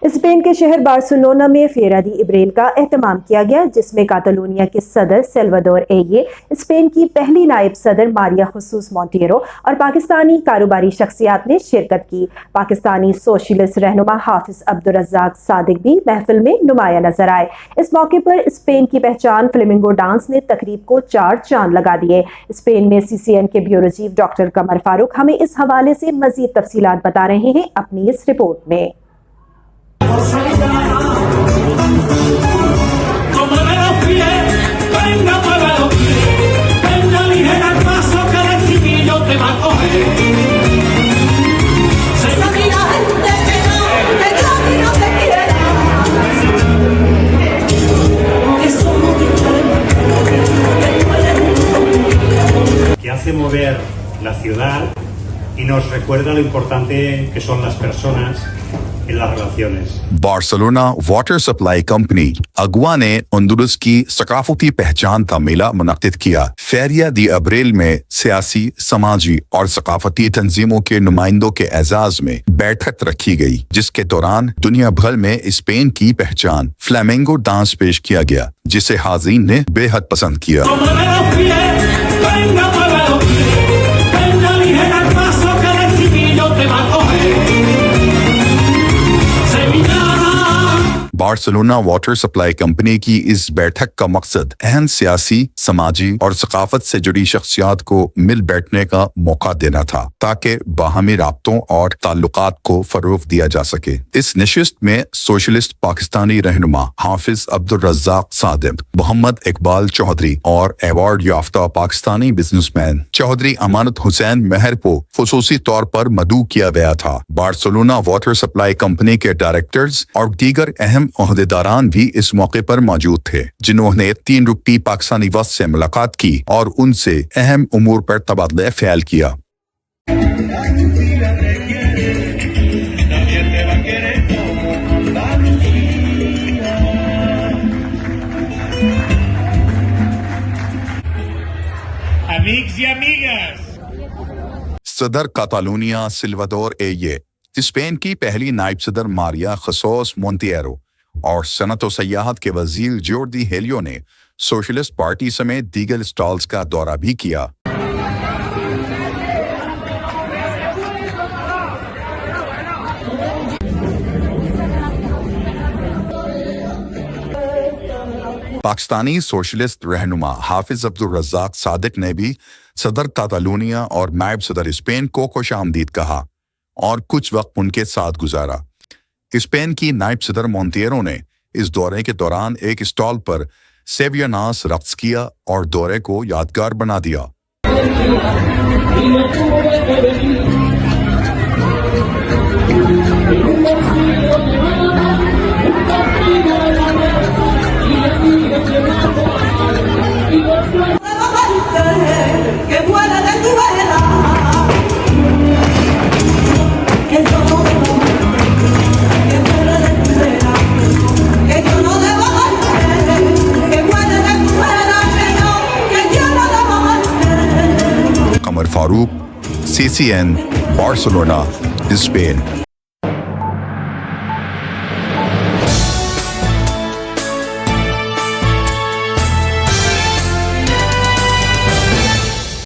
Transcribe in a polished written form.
Spain کے شہر Barcelona میں فیرا دی ابریل کا اہتمام کیا گیا، جس میں کاتالونیا کے صدر سیلوادور ایے، اسپین کی پہلی نائب صدر ماریا خصوص مونٹیرو اور پاکستانی کاروباری شخصیات نے شرکت کی۔ پاکستانی سوشلسٹ رہنما حافظ عبدالرزاق صادق بھی محفل میں نمایاں نظر آئے۔ اس موقع پر اسپین کی پہچان فلیمنگو ڈانس نے تقریب کو 4 چاند لگا دیے۔ اسپین میں CCN کے بیورو چیف ڈاکٹر قمر فاروق ہمیں اس حوالے سے مزید تفصیلات بتا رہے ہیں اپنی اس رپورٹ میں۔ Que hace mover la ciudad y nos recuerda lo importante que son las personas en las relaciones. Barcelona water supply company Agua نے اندلس کی ثقافتی پہچان کا میلہ منعقد کیا۔ فیرا دی ابریل میں سیاسی، سماجی اور ثقافتی تنظیموں کے نمائندوں کے اعزاز میں بیٹھک رکھی گئی، جس کے دوران دنیا بھر میں اسپین کی پہچان فلیمنگو ڈانس پیش کیا گیا، جسے حاضرین نے بے حد پسند کیا۔ بارسلونا واٹر سپلائی کمپنی کی اس بیٹھک کا مقصد اہم سیاسی، سماجی اور ثقافت سے جڑی شخصیات کو مل بیٹھنے کا موقع دینا تھا، تاکہ باہمی رابطوں اور تعلقات کو فروغ دیا جا سکے۔ اس نشست میں سوشلسٹ پاکستانی رہنما حافظ عبدالرزاق صادق، محمد اقبال چودھری اور ایوارڈ یافتہ پاکستانی بزنس مین چودھری امانت حسین مہر کو خصوصی طور پر مدعو کیا گیا تھا۔ بارسلونا واٹر سپلائی کمپنی کے ڈائریکٹرز اور دیگر اہم عہدیداران بھی اس موقع پر موجود تھے، جنہوں نے 3 رکن پاکستانی وفد سے ملاقات کی اور ان سے اہم امور پر تبادلہ خیال کیا۔ صدر کاتالونیا سیلوادور ایے، اسپین کی پہلی نائب صدر ماریا خصوص مونٹیرو اور صنعت و سیاحت کے وزیر جوردی ہیلیو نے سوشلسٹ پارٹی سمیت دیگر اسٹالز کا دورہ بھی کیا۔ پاکستانی سوشلسٹ رہنما حافظ عبدالرزاق صادق نے بھی صدر کاتالونیا اور نائب صدر اسپین کو خوش آمدید کہا اور کچھ وقت ان کے ساتھ گزارا۔ اسپین کی نائب صدر مونٹیرو نے اس دورے کے دوران ایک اسٹال پر سیویاناس رقص کیا اور دورے کو یادگار بنا دیا۔ قمر فاروق، CCN، بارسلونا، اسپین۔